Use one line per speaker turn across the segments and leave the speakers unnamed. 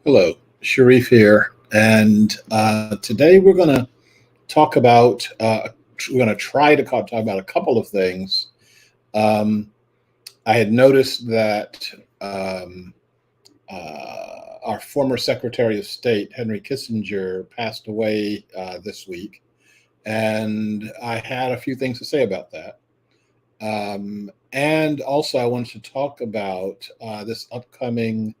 Hello, Shariff here, and today we're going to talk about. We're going to try to talk about a couple of things. Um, I had noticed that um, our former Secretary of State Henry Kissinger passed away this week, and I had a few things to say about that. And also, I wanted to talk about this upcoming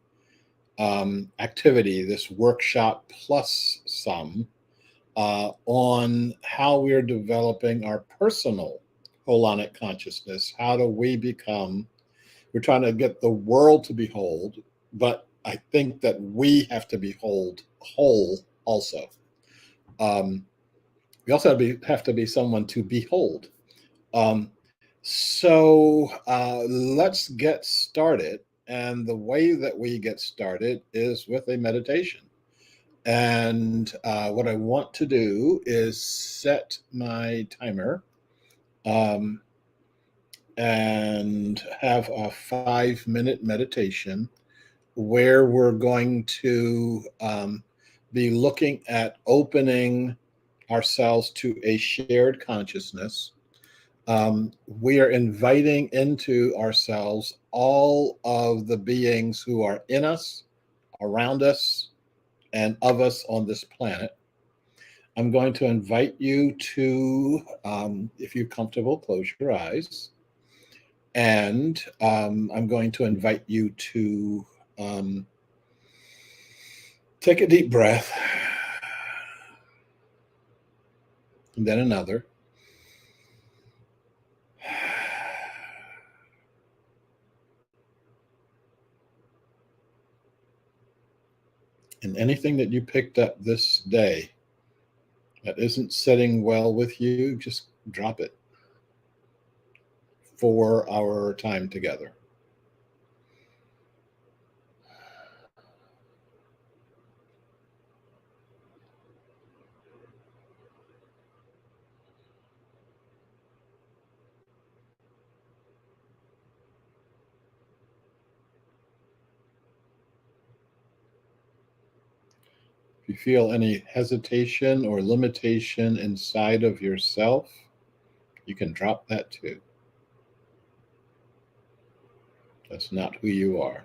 activity, this workshop plus some on how we're developing our personal holonic consciousness. How do we become, we're trying to get the world to behold, but I think that we have to behold whole also. Um, we also have to be someone to behold. Um, so let's get started. And the way that we get started is with a meditation. And what I want to do is set my timer um, and have a 5-minute meditation where we're going to be looking at opening ourselves to a shared consciousness. We are inviting into ourselves all of the beings who are in us, around us, and of us on this planet. I'm going to invite you to, if you're comfortable, close your eyes. And I'm going to invite you to um, take a deep breath, and then another. And anything that you picked up this day that isn't sitting well with you, just drop it for our time together. If you feel any hesitation or limitation inside of yourself, you can drop that too. That's not who you are.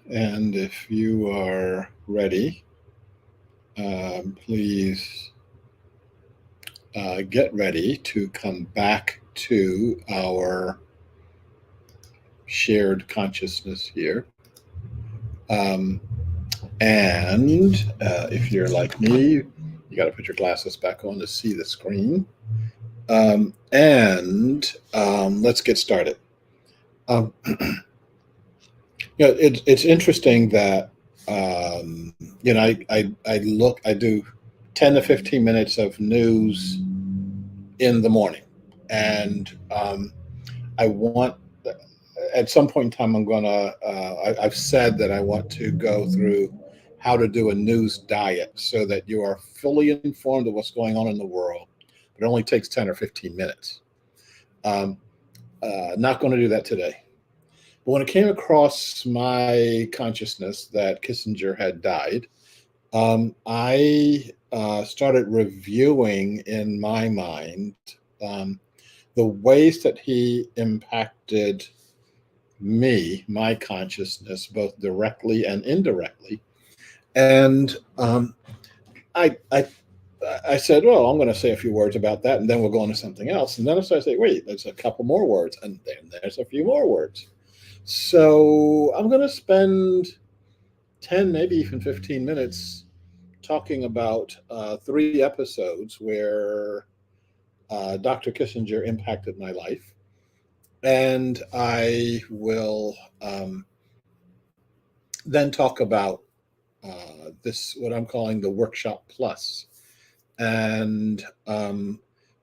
And if you are ready, please get ready to come back to our shared consciousness here. Um, and if you're like me, you got to put your glasses back on to see the screen. Let's get started. Um, it's interesting that I do 10 to 15 minutes of news in the morning, and I want at some point in time I'm gonna I've said that I want to go through how to do a news diet so that you are fully informed of what's going on in the world. But it only takes 10 or 15 minutes. Um, not going to do that today. But when it came across my consciousness that Kissinger had died, I started reviewing in my mind um, the ways that he impacted me, my consciousness, both directly and indirectly. And I I said, well, I'm going to say a few words about that, and then we'll go on to something else. And then I started saying, wait, there's a couple more words, and then there's a few more words. So I'm going to spend 10, maybe even 15 minutes talking about 3 episodes where Dr. Kissinger impacted my life. And I will then talk about this, what I'm calling the Workshop Plus. And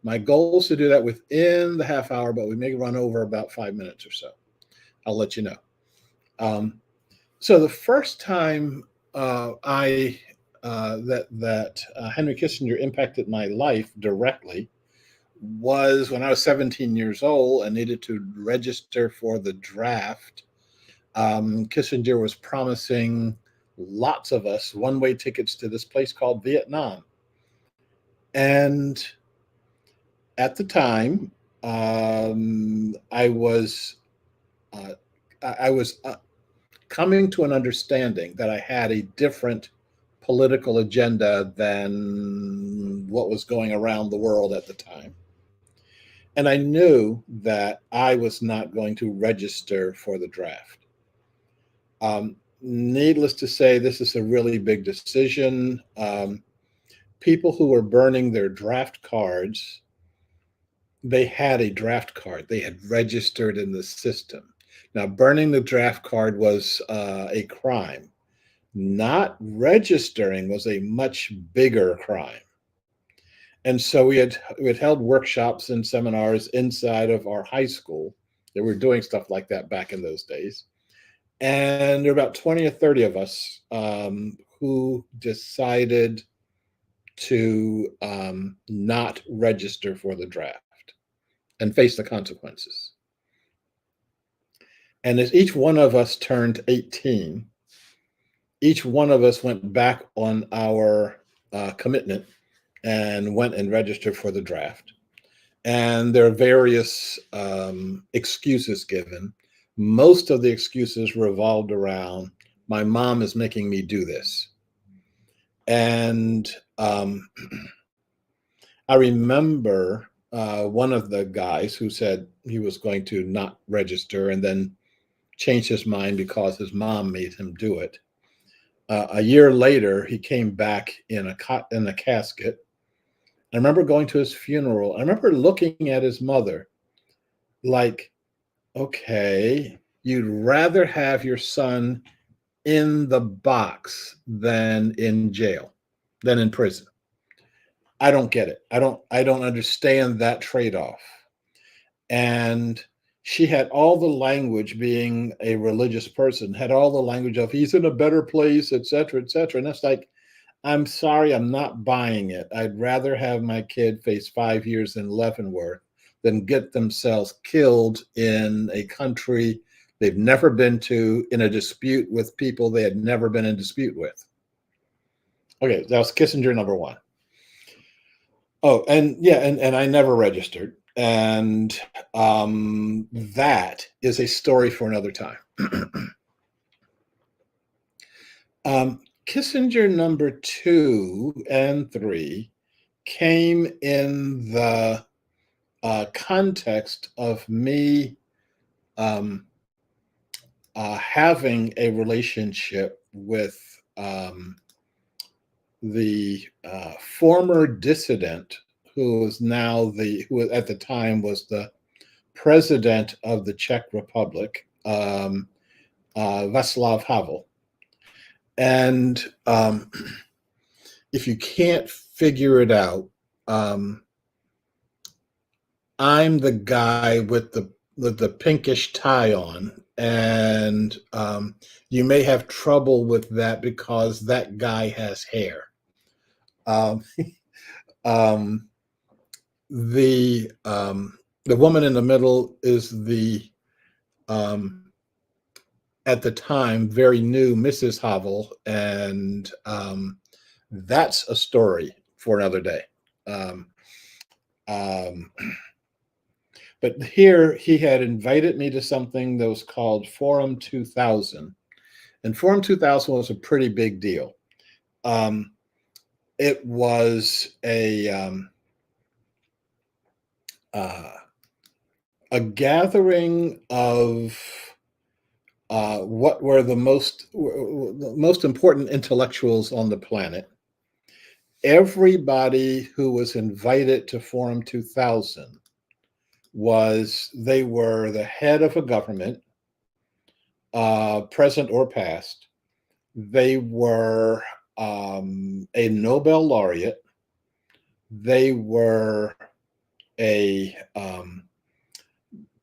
my goal is to do that within the half hour, but we may run over about 5 minutes or so. I'll let you know. So the first time Henry Kissinger impacted my life directly was when I was 17 years old and needed to register for the draft. Kissinger was promising lots of us one-way tickets to this place called Vietnam. And at the time, I was coming to an understanding that I had a different political agenda than what was going around the world at the time. And I knew that I was not going to register for the draft. Needless to say, this is a really big decision. People who were burning their draft cards, they had a draft card. They had registered in the system. Now, burning the draft card was a crime. Not registering was a much bigger crime. And so we had held workshops and seminars inside of our high school. They were doing stuff like that back in those days. And there were about 20 or 30 of us who decided to not register for the draft and face the consequences. And as each one of us turned 18, each one of us went back on our commitment and went and registered for the draft. And there are various excuses given. Most of the excuses revolved around my mom is making me do this. And I remember one of the guys who said he was going to not register and then changed his mind because his mom made him do it. A year later, he came back in a casket. I remember going to his funeral. I remember looking at his mother like, okay, you'd rather have your son in the box than in jail, than in prison. I don't get it. I don't understand that trade-off. And she had all the language, being a religious person, had all the language of he's in a better place, et cetera, et cetera. And that's like, I'm sorry, I'm not buying it. I'd rather have my kid face 5 years in Leavenworth than get themselves killed in a country they've never been to, in a dispute with people they had never been in dispute with. Okay, that was Kissinger number one. Oh, and yeah, and I never registered. And that is a story for another time. Kissinger number 2 and 3 came in the context of me um, having a relationship with the former dissident who at the time was the president of the Czech Republic, Václav Havel. And if you can't figure it out, I'm the guy with the pinkish tie on, and you may have trouble with that because that guy has hair. Um, um, the woman in the middle is the um, at the time very new Mrs. Havel, and that's a story for another day. Um, um, but here he had invited me to something that was called Forum 2000, and Forum 2000 was a pretty big deal. Um, it was uh, a gathering of what were the most important intellectuals on the planet. Everybody who was invited to Forum 2000 they were the head of a government, present or past. They were a Nobel laureate. They were a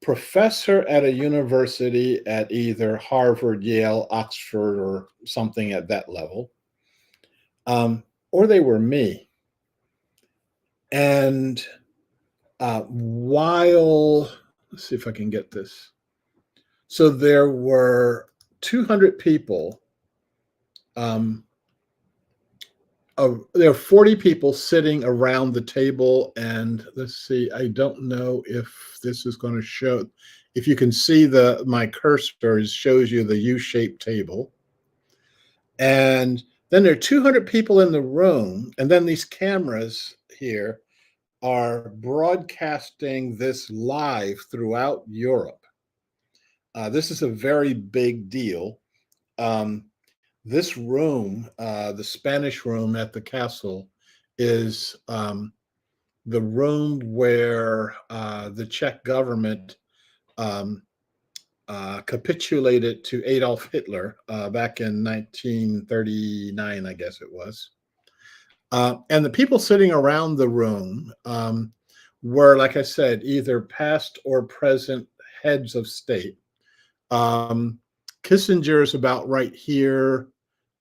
professor at a university at either Harvard, Yale, Oxford, or something at that level, or they were me. And let's see if I can get this. So there were 200 people. There are 40 people sitting around the table, and let's see. I don't know if this is going to show. If you can see my cursor shows you the U-shaped table, and then there are 200 people in the room, and then these cameras here are broadcasting this live throughout Europe. This is a very big deal. Um, this room, the Spanish room at the castle, is the room where the Czech government um, capitulated to Adolf Hitler back in 1939, I guess it was. And the people sitting around the room were, like I said, either past or present heads of state. Kissinger is about right here,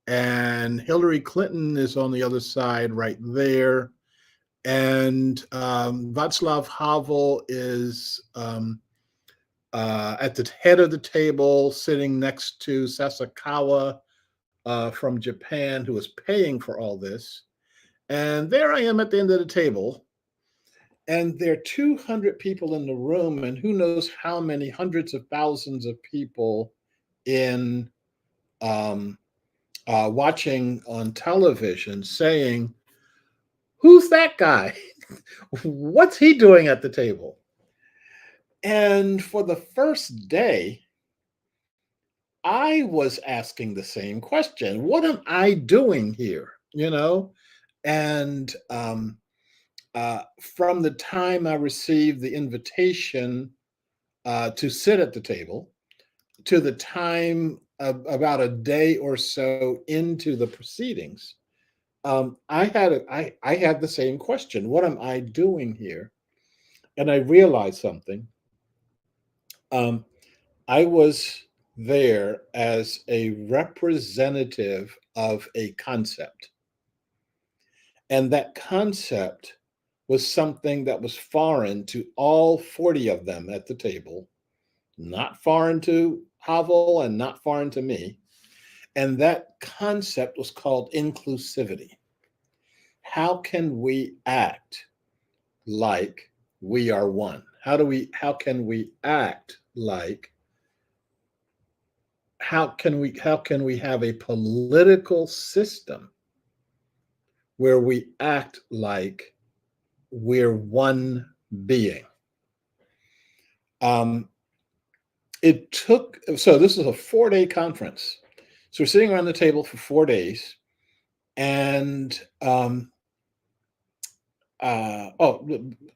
and Hillary Clinton is on the other side right there. And Václav Havel is at the head of the table, sitting next to Sasakawa from Japan, who is paying for all this. And there I am at the end of the table. And there are 200 people in the room, and who knows how many hundreds of thousands of people in um, watching on television saying, "Who's that guy? What's he doing at the table?" And for the first day, I was asking the same question. What am I doing here? And from the time I received the invitation to sit at the table to the time about a day or so into the proceedings, I had the same question. What am I doing here? And I realized something. Um, I was there as a representative of a concept. And that concept was something that was foreign to all 40 of them at the table, not foreign to Havel and not foreign to me. And that concept was called inclusivity. How can we act like we are one? How can we act like how can we have a political system where we act like we're one being? Um, so this is a 4-day conference. So we're sitting around the table for 4 days, and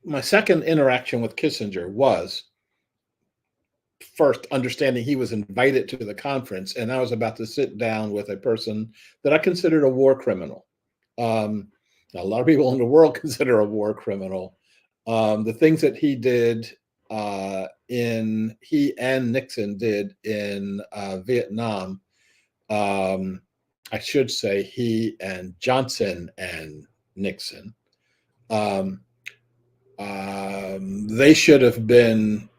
my second interaction with Kissinger was first understanding he was invited to the conference, and I was about to sit down with a person that I considered a war criminal. Um, a lot of people in the world consider a war criminal. The things that he and Nixon did in Vietnam. Um, I should say he and Johnson and Nixon. Um, they should have been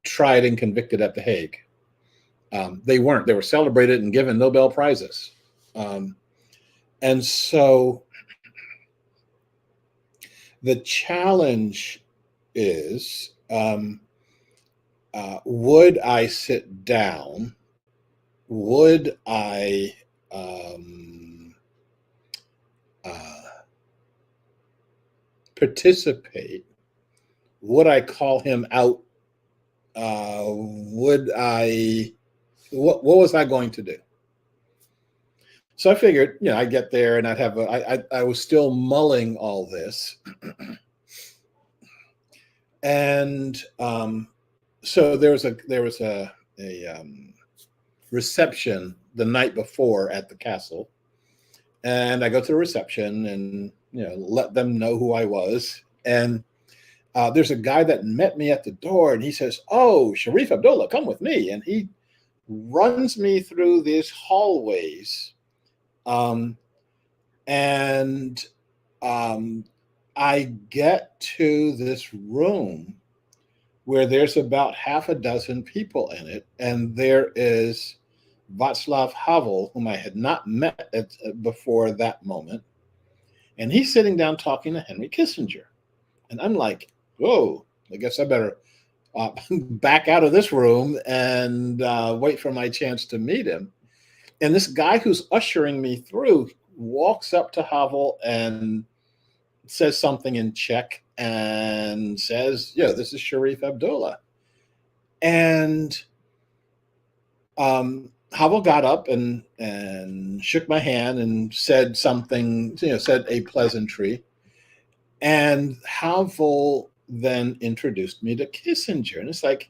tried and convicted at The Hague. They weren't. They were celebrated and given Nobel Prizes. Um, and so the challenge is, would I sit down? Would I participate? Would I call him out? Would I? What was I going to do? So I figured, I'd get there and I'd have I was still mulling all this. And so there was a reception the night before at the castle, and I go to the reception and let them know who I was. And there's a guy that met me at the door, and he says, "Oh, Shariff Abdullah, come with me." And he runs me through these hallways. And I get to this room where there's about half a dozen people in it, and there is Václav Havel, whom I had not met before that moment, and he's sitting down talking to Henry Kissinger, and I'm like, "Whoa! I guess I better back out of this room and wait for my chance to meet him." And this guy who's ushering me through walks up to Havel and says something in Czech and says, "This is Shariff Abdullah." And Havel got up and shook my hand and said something, said a pleasantry. And Havel then introduced me to Kissinger. And it's like,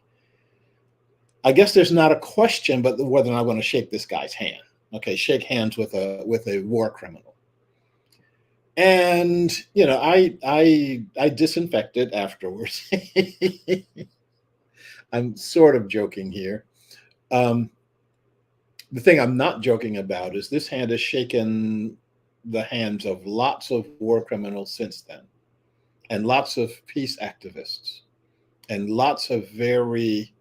I guess there's not a question, but whether or not I want to shake this guy's hand. Okay, shake hands with a war criminal. And I disinfected afterwards. I'm sort of joking here. The thing I'm not joking about is this hand has shaken the hands of lots of war criminals since then, and lots of peace activists, and lots of very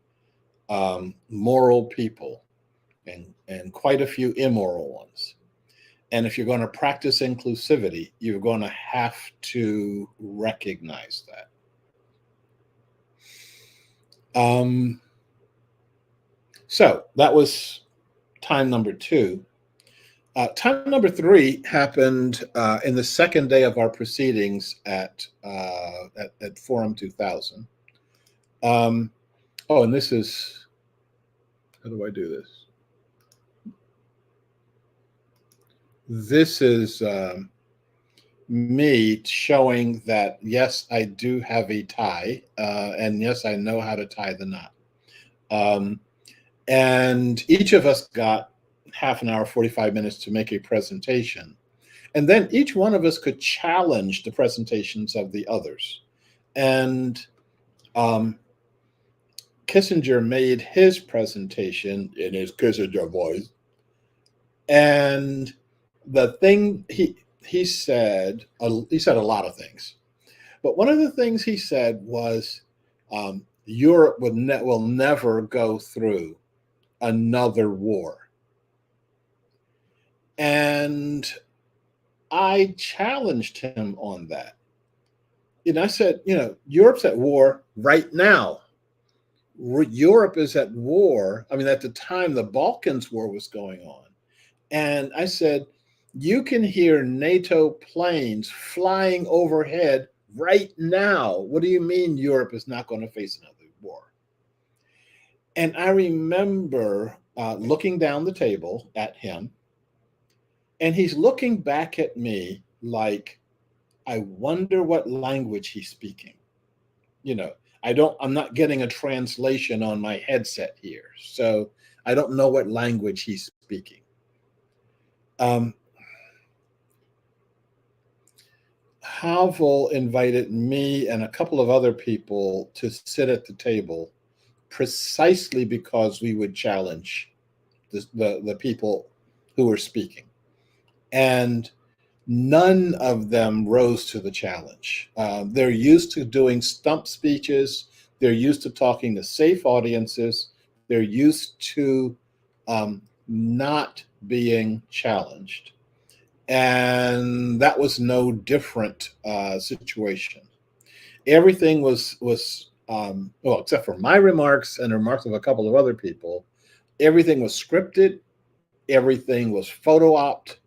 moral people, and quite a few immoral ones. And if you're going to practice inclusivity, you're going to have to recognize that. So that was time number 2. Time number 3 happened in the second day of our proceedings at Forum 2000. And this is, how do I do this? This is me showing that, yes, I do have a tie, and yes, I know how to tie the knot. And each of us got half an hour, 45 minutes to make a presentation. And then each one of us could challenge the presentations of the others. And Kissinger made his presentation in his Kissinger voice. And the thing he said a lot of things, but one of the things he said was Europe will never go through another war. And I challenged him on that. I said, Europe's at war right now. Europe is at war. I mean, at the time, the Balkans War was going on. And I said, you can hear NATO planes flying overhead right now. What do you mean Europe is not going to face another war? And I remember looking down the table at him, and he's looking back at me like, I wonder what language he's speaking. You know, I'm not getting a translation on my headset here. So I don't know what language he's speaking. Um, Havel invited me and a couple of other people to sit at the table precisely because we would challenge the people who were speaking. And none of them rose to the challenge. They're used to doing stump speeches. They're used to talking to safe audiences. They're used to not being challenged. And that was no different situation. Everything was well, except for my remarks and the remarks of a couple of other people, everything was scripted. Everything was photo opped.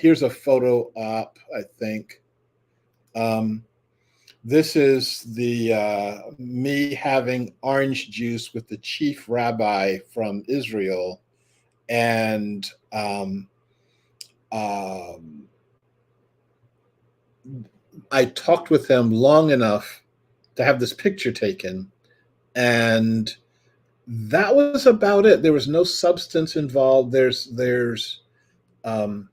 Here's a photo op, I think. This is the me having orange juice with the chief rabbi from Israel, and I talked with him long enough to have this picture taken, and that was about it. There was no substance involved. Um,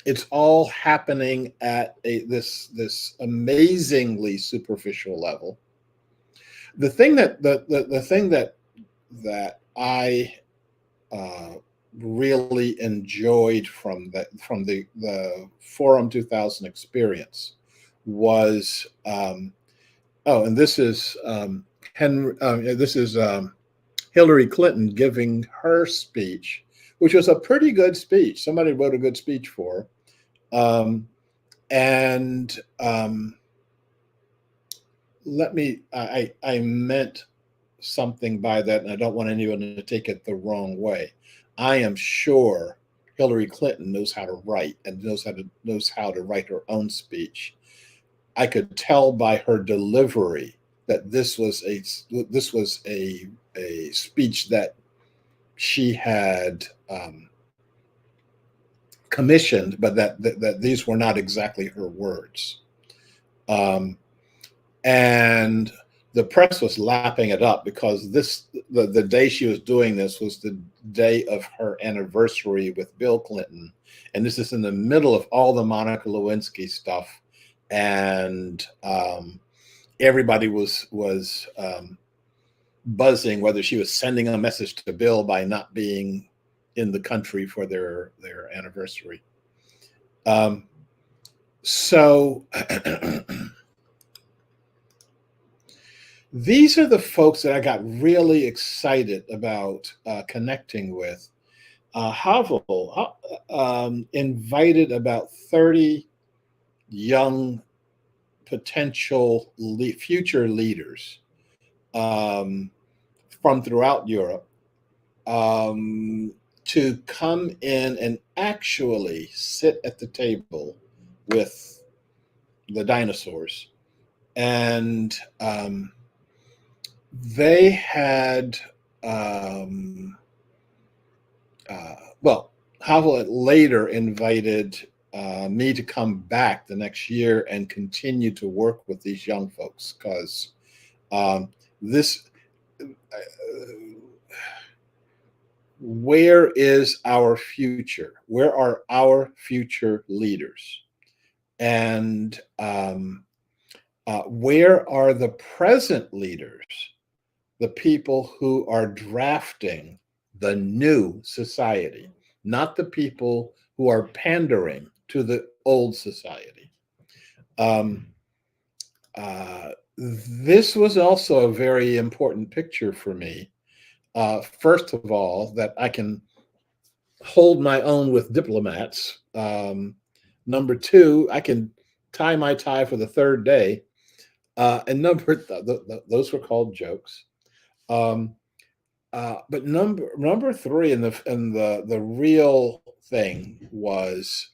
it's all happening at this amazingly superficial level. The thing that I really enjoyed from the Forum 2000 experience was and this is Hillary Clinton giving her speech, which was a pretty good speech. Somebody wrote a good speech for her. And I meant something by that, and I don't want anyone to take it the wrong way. I am sure Hillary Clinton knows how to write and knows how to write her own speech. I could tell by her delivery that this was a speech that she had commissioned, but that these were not exactly her words. And the press was lapping it up because the day she was doing this was the day of her anniversary with Bill Clinton, and this is in the middle of all the Monica Lewinsky stuff, and everybody was buzzing whether she was sending a message to Bill by not being in the country for their anniversary. So these are the folks that I got really excited about connecting with. Havel invited about 30 young potential future leaders from throughout Europe to come in and actually sit at the table with the dinosaurs. And they had, Havel later invited me to come back the next year and continue to work with these young folks, because where is our future? Where are our future leaders? And where are the present leaders, the people who are drafting the new society, not the people who are pandering to the old society? This was also a very important picture for me. First of all, that I can hold my own with diplomats. Number two, I can tie my tie for the third day. And those were called jokes. Um, but number three, and the real thing was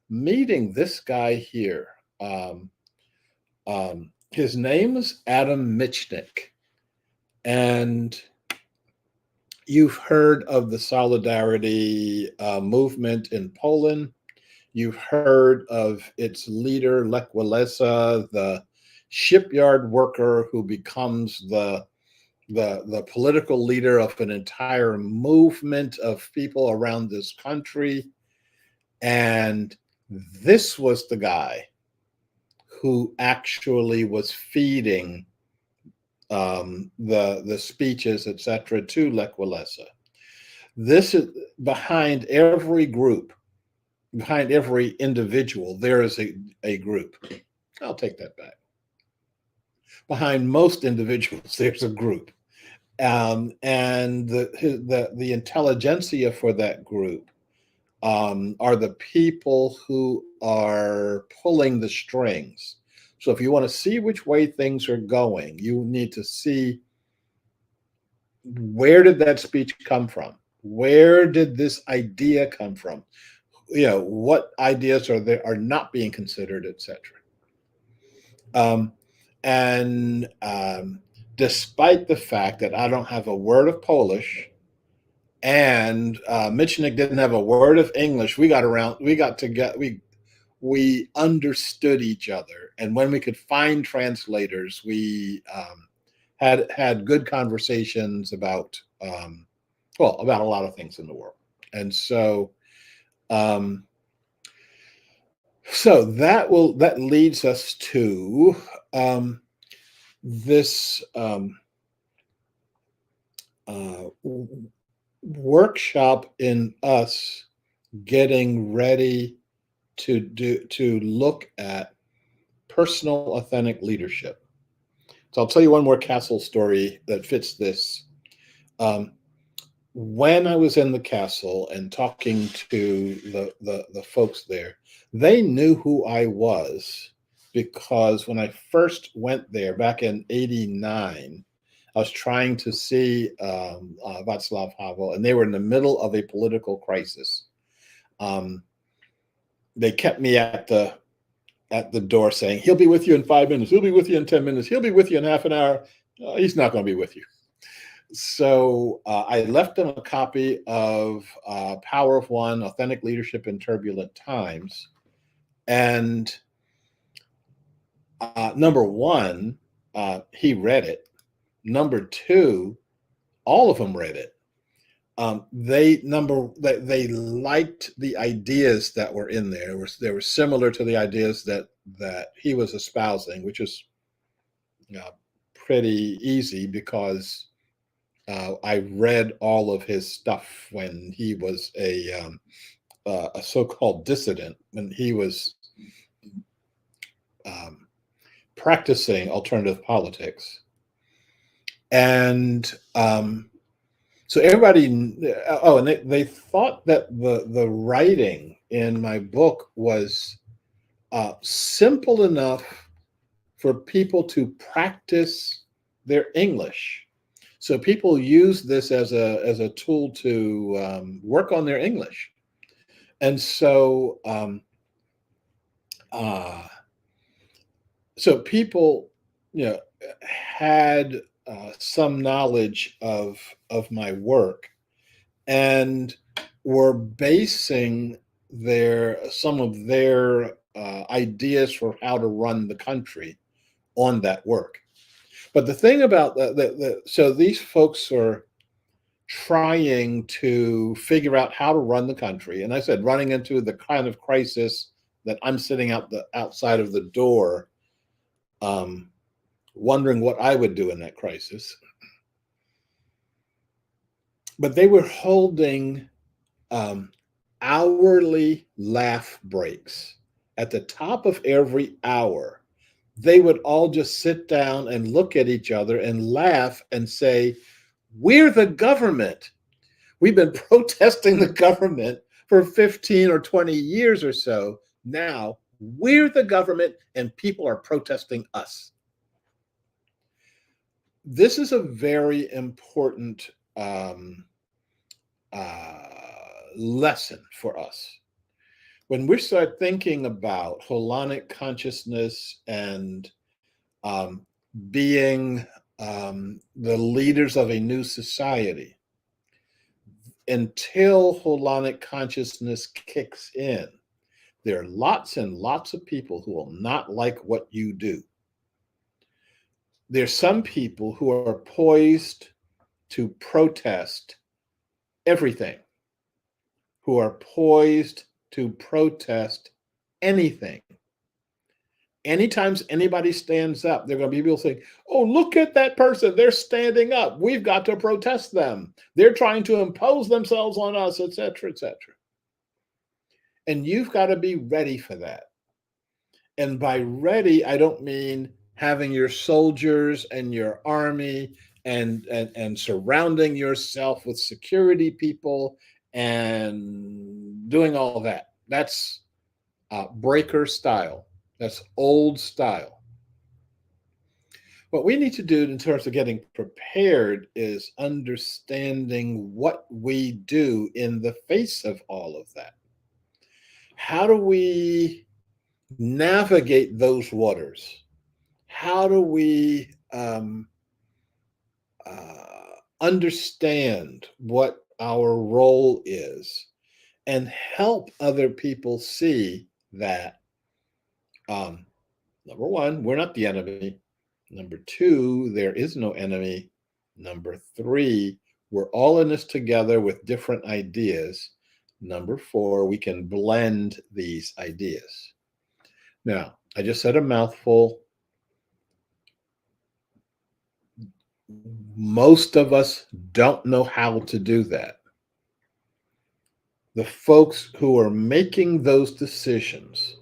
meeting this guy here. His name is Adam Michnik, and you've heard of the Solidarity movement in Poland. You've heard of its leader, Lech Walesa, the shipyard worker who becomes the political leader of an entire movement of people around this country. And this was the guy who actually was feeding the speeches, etc., to Lech Walesa. This is behind every group, behind every individual, there is a group. I'll take that back. Behind most individuals, there's a group. And the intelligentsia for that group are the people who are pulling the strings. So if you want to see which way things are going, you need to see, where did that speech come from? Where did this idea come from? What ideas are not being considered, etc. And despite the fact that I don't have a word of Polish, and Michnik didn't have a word of English, we got together, we understood each other, and when we could find translators, we had good conversations about about a lot of things in the world. And so that leads us to this workshop in us getting ready to look at personal authentic leadership. So I'll tell you one more castle story that fits this. When I was in the castle and talking to the folks there, they knew who I was, because when I first went there back in '89, I was trying to see Václav Havel, and they were in the middle of a political crisis. They kept me at the door saying, "He'll be with you in 5 minutes. He'll be with you in 10 minutes. He'll be with you in half an hour." He's not going to be with you. So I left them a copy of Power of One, Authentic Leadership in Turbulent Times. And number one, he read it. Number two, all of them read it. They liked the ideas that were in there. They were similar to the ideas that he was espousing, which is pretty easy, because I read all of his stuff when he was a so-called dissident, when he was practicing alternative politics. And so everybody, and they thought that the writing in my book was simple enough for people to practice their English. So people use this as a tool to work on their English. And so so people had some knowledge of my work, and were basing some of their ideas for how to run the country on that work. But the thing about so these folks are trying to figure out how to run the country, and I said, running into the kind of crisis that I'm sitting outside of the door, wondering what I would do in that crisis. But they were holding hourly laugh breaks. At the top of every hour, they would all just sit down and look at each other and laugh and say, "We're the government. We've been protesting the government for 15 or 20 years or so. Now we're the government and people are protesting us." This is a very important lesson for us. When we start thinking about holonic consciousness and um, being the leaders of a new society, until holonic consciousness kicks in, there are lots and lots of people who will not like what you do. There's some people who are poised to protest everything, who are poised to protest anything. Anytime anybody stands up, there are going to be people saying, oh, look at that person. They're standing up. We've got to protest them. They're trying to impose themselves on us, etc., etc. And you've got to be ready for that. And by ready, I don't mean having your soldiers and your army and surrounding yourself with security people and doing all that. That's breaker style. That's old style. What we need to do in terms of getting prepared is understanding what we do in the face of all of that. How do we navigate those waters? How do we understand what our role is and help other people see that, number one, we're not the enemy. Number two, there is no enemy. Number three, we're all in this together with different ideas. Number four, we can blend these ideas. Now, I just said a mouthful. Most of us don't know how to do that. The folks who are making those decisions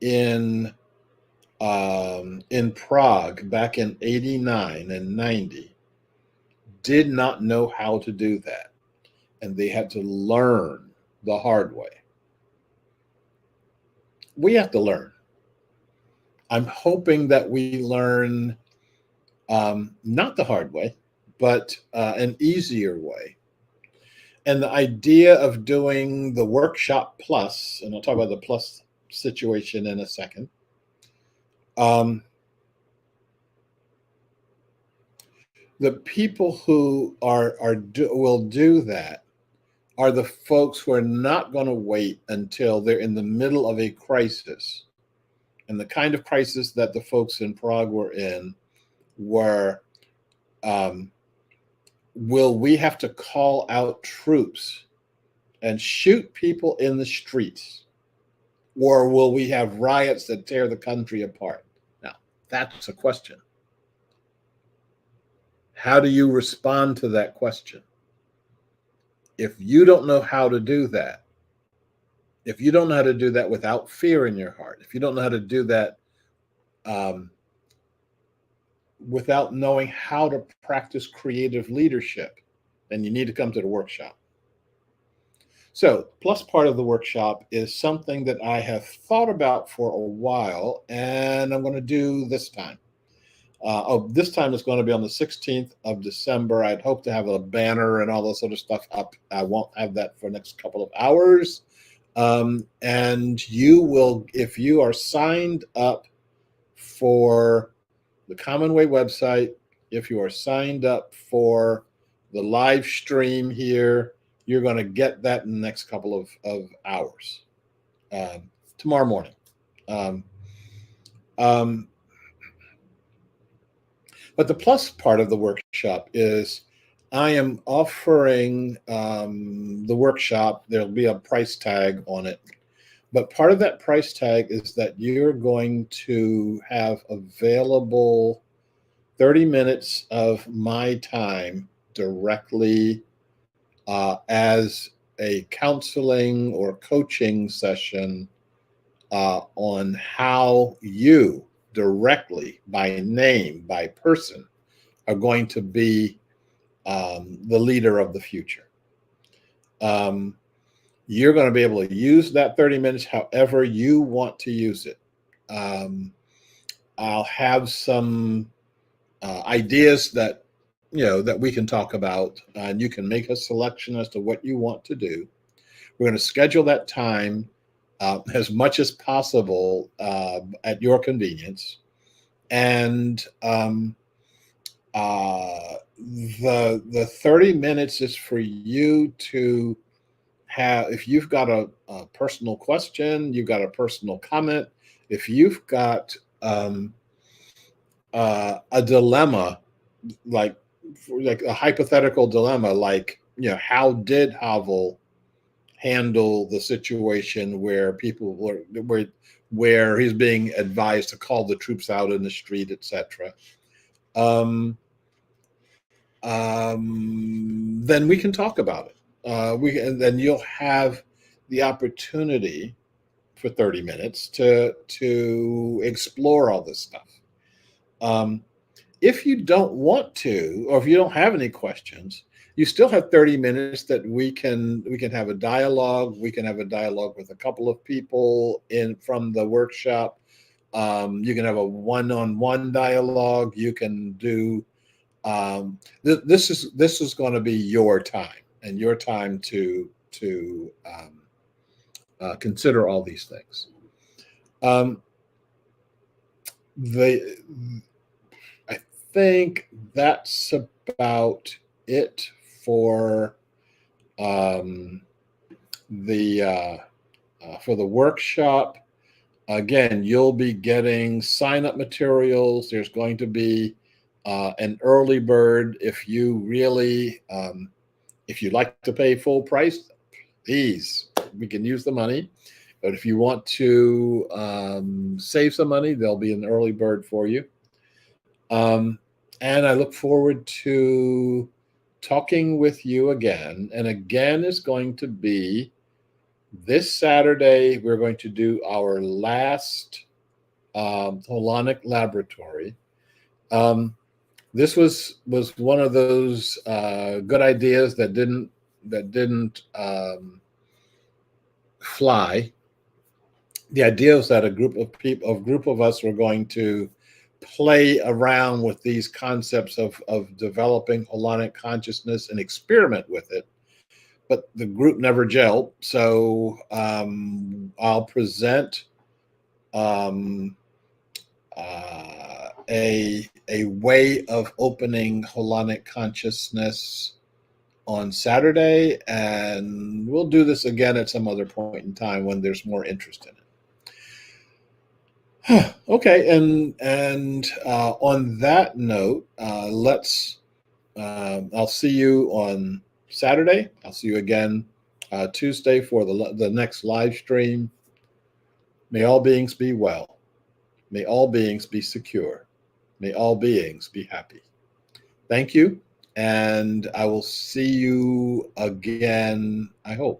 in Prague back in 89 and 90 did not know how to do that. And they had to learn the hard way. We have to learn. I'm hoping that we learn not the hard way, but an easier way. And the idea of doing the workshop plus, and I'll talk about the plus situation in a second. The people who will do that are the folks who are not going to wait until they're in the middle of a crisis. And the kind of crisis that the folks in Prague were in were, will we have to call out troops and shoot people in the streets? Or will we have riots that tear the country apart? Now, that's a question. How do you respond to that question? If you don't know how to do that, if you don't know how to do that without fear in your heart, if you don't know how to do that without knowing how to practice creative leadership, then you need to come to the workshop. So, plus part of the workshop is something that I have thought about for a while, and I'm going to do this time. This time it's going to be on the 16th of December. I'd hope to have a banner and all this other stuff up. I won't have that for the next couple of hours. And you will, if you are signed up for the Common Way website, if you are signed up for the live stream here, you're going to get that in the next couple of hours, tomorrow morning. But the plus part of the workshop is I am offering the workshop. There'll be a price tag on it. But part of that price tag is that you're going to have available 30 minutes of my time directly as a counseling or coaching session on how you directly, by name, by person, are going to be the leader of the future. You're going to be able to use that 30 minutes however you want to use it. I'll have some ideas that that we can talk about, and you can make a selection as to what you want to do. We're going to schedule that time as much as possible at your convenience, and the 30 minutes is for you to have, if you've got a personal question, you've got a personal comment, if you've got a dilemma, like a hypothetical dilemma, like how did Havel handle the situation where people where he's being advised to call the troops out in the street, etc. Then we can talk about it. And then you'll have the opportunity for 30 minutes to explore all this stuff. If you don't want to, or if you don't have any questions, you still have 30 minutes that we can have a dialogue. We can have a dialogue with a couple of people from the workshop. You can have a one-on-one dialogue. You can do this is going to be your time, and your time to consider all these things. I think that's about it for the workshop. Again, you'll be getting sign-up materials. There's going to be an early bird. If you really, if you'd like to pay full price, please, we can use the money. But if you want to save some money, there'll be an early bird for you. And I look forward to talking with you again. And again, is going to be this Saturday. We're going to do our last holonic laboratory. This was one of those good ideas that didn't fly. The idea is that a group of us were going to play around with these concepts of developing holonic consciousness and experiment with it, but the group never gelled. So I'll present a way of opening holonic consciousness on Saturday, and we'll do this again at some other point in time when there's more interest in it. Okay, and on that note, I'll see you on Saturday. I'll see you again Tuesday for the next live stream. May all beings be well. May all beings be secure. May all beings be happy. Thank you, and I will see you again, I hope.